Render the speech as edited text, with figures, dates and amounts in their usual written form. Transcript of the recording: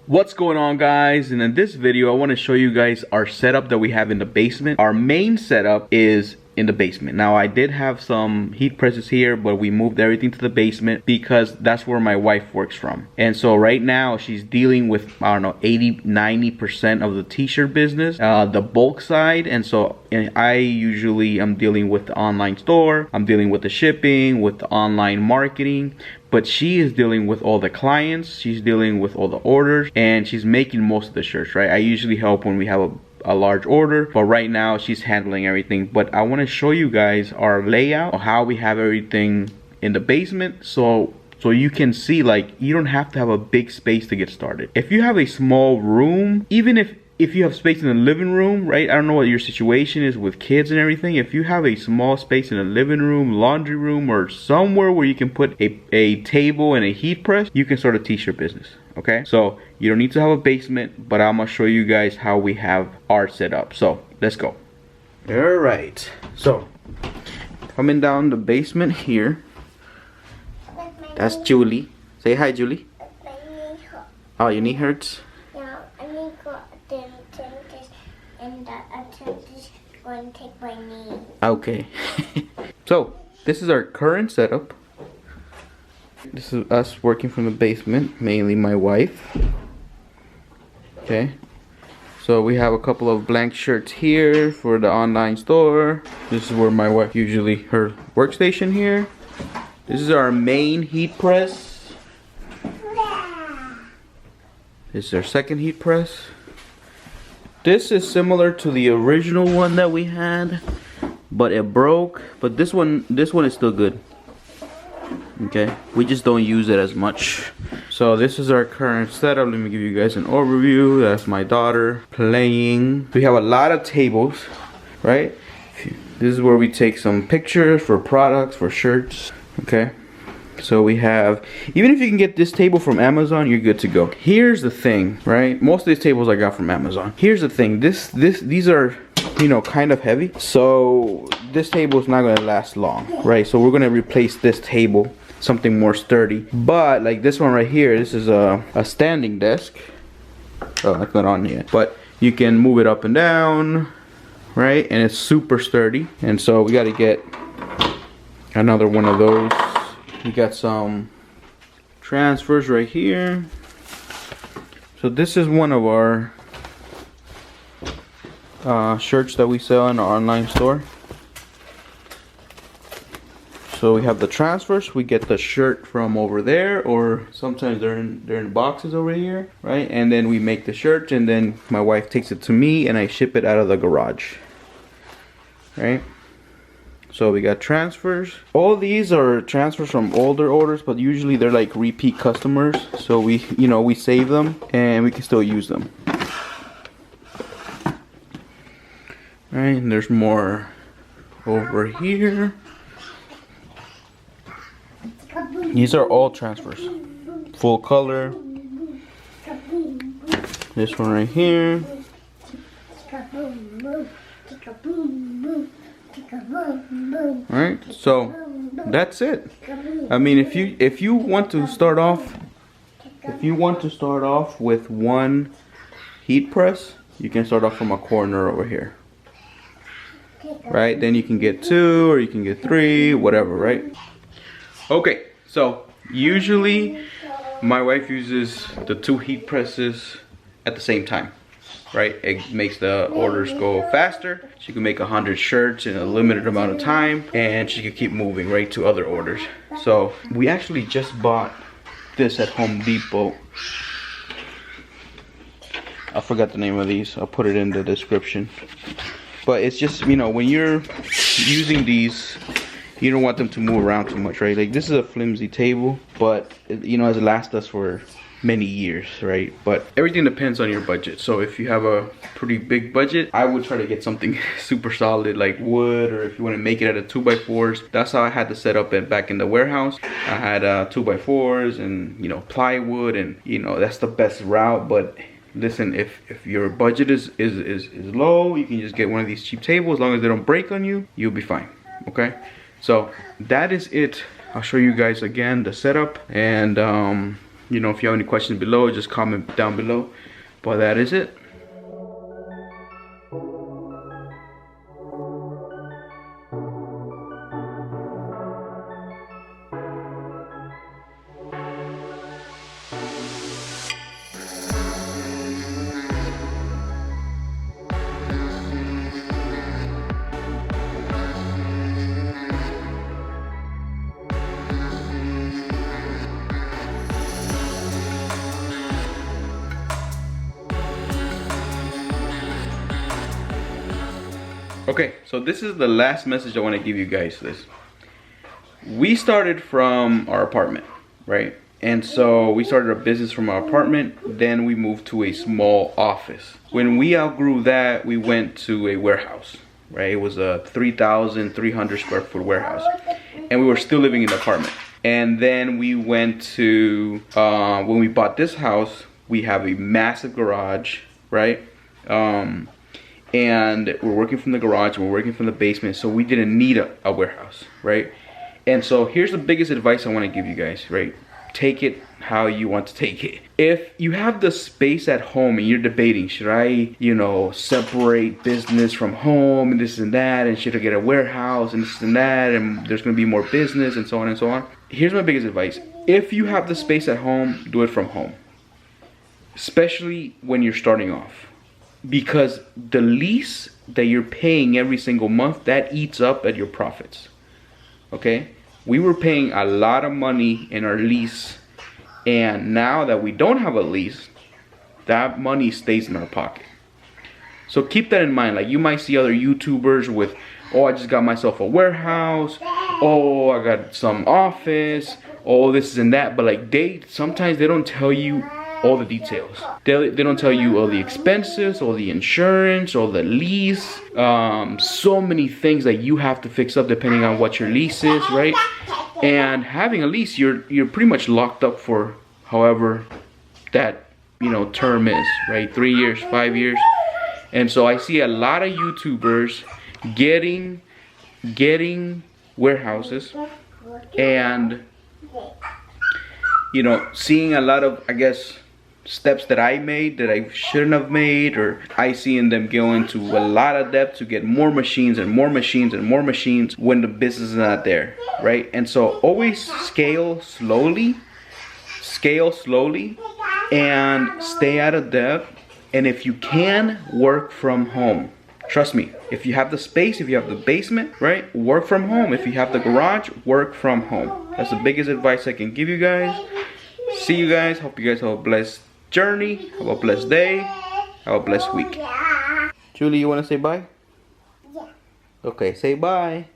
What's going on, guys? And in this video I want to show you guys our setup that we have in the basement. Our main setup is in the basement. Now I did have some heat presses here, but we moved everything to the basement because that's where my wife works from. And so right now she's dealing with, I don't know, 80-90% of the t-shirt business, the bulk side. And so I usually am dealing with the online store, I'm dealing with the shipping, with the online marketing. But she is dealing with all the clients, she's dealing with all the orders, and she's making most of the shirts, right? I usually help when we have a large order, but right now she's handling everything. But I want to show you guys our layout of how we have everything in the basement, so you can see, like, you don't have to have a big space to get started. If you have a small room, even if you have space in the living room, right? I don't know what your situation is with kids and everything. If you have a small space in the living room, laundry room, or somewhere where you can put a table and a heat press, you can start a t-shirt business, okay? So you don't need to have a basement, but I'm gonna show you guys how we have our setup. So let's go. All right, so coming down the basement here, that's Julie. Say hi, Julie. Oh, your knee hurts? And the attendant is going to take my knee. Okay. So this is our current setup. This is us working from the basement, mainly my wife. Okay. So we have a couple of blank shirts here for the online store. This is where my wife usually, her workstation here. This is our main heat press. This is our second heat press. This is similar to the original one that we had, but it broke. But this one is still good. Okay, we just don't use it as much. So this is our current setup. Let me give you guys an overview. That's my daughter playing. We have a lot of tables, right? This is where we take some pictures for products, for shirts. Okay. So we have, even if you can get this table from Amazon, you're good to go. Here's the thing, right? Most of these tables I got from Amazon. Here's the thing, these are, you know, kind of heavy. So this table is not gonna last long, right? So we're gonna replace this table, something more sturdy. But like this one right here, this is a standing desk. Oh, that's not on yet. But you can move it up and down, right? And it's super sturdy. And so we gotta get another one of those. We got some transfers right here. So this is one of our shirts that we sell in our online store. So we have the transfers. We get the shirt from over there, or sometimes they're in boxes over here, right? And then we make the shirt, and then my wife takes it to me, and I ship it out of the garage, right? So we got transfers. All these are transfers from older orders, but usually they're like repeat customers. So we save them and we can still use them. Right, and there's more over here. These are all transfers. Full color. This one right here. Alright, so that's it. I mean, if you want to start off with one heat press, you can start off from a corner over here. Right? Then you can get 2 or you can get 3, whatever, right? Okay, so usually my wife uses the 2 heat presses at the same time. Right, it makes the orders go faster. She can make 100 shirts in a limited amount of time, and she can keep moving right to other orders. So we actually just bought this at Home Depot. I forgot the name of these. I'll put it in the description. But it's just, you know, when you're using these, you don't want them to move around too much, right? Like, this is a flimsy table, but it, you know, it's last us for many years, right? But everything depends on your budget. So if you have a pretty big budget, I would try to get something super solid like wood, or if you want to make it out of 2x4s. That's how I had to set up it back in the warehouse. I had 2x4s and, you know, plywood, and, you know, that's the best route. But listen, if your budget is low, you can just get one of these cheap tables. As long as they don't break on you, you'll be fine. Okay, so that is it. I'll show you guys again the setup, and You know, if you have any questions below, just comment down below. But that is it. Okay, so this is the last message I want to give you guys. We started from our apartment, right? And so we started a business from our apartment, then we moved to a small office. When we outgrew that, we went to a warehouse, right? It was a 3,300 square foot warehouse, and we were still living in the apartment. And then we went to, when we bought this house, we have a massive garage, right? And we're working from the garage, we're working from the basement, so we didn't need a warehouse, right? And so here's the biggest advice I want to give you guys, right? Take it how you want to take it. If you have the space at home and you're debating, should I, you know, separate business from home and this and that, and should I get a warehouse and this and that, and there's going to be more business and so on and so on. Here's my biggest advice. If you have the space at home, do it from home, especially when you're starting off. Because the lease that you're paying every single month, that eats up at your profits. Okay? We were paying a lot of money in our lease, and now that we don't have a lease, that money stays in our pocket. So keep that in mind. Like, you might see other YouTubers with, oh, I just got myself a warehouse, oh, I got some office, oh, this and that. But like, sometimes they don't tell you all the details. They don't tell you all the expenses, all the insurance, all the lease, so many things that you have to fix up depending on what your lease is, right? And having a lease, you're pretty much locked up for however that, you know, term is, right? 3 years, 5 years. And so I see a lot of YouTubers getting warehouses, and you know, seeing a lot of, I guess, steps that I made that I shouldn't have made, or I see in them go into a lot of depth to get more machines and more machines and more machines when the business is not there, right? And so always scale slowly, and stay out of debt. And if you can, work from home. Trust me, if you have the space, if you have the basement, right, work from home. If you have the garage, work from home. That's the biggest advice I can give you guys. See you guys. Hope you guys have a blessed journey. Have a blessed day. Have a blessed week. Julie, you want to say bye? Yeah. Okay, say bye.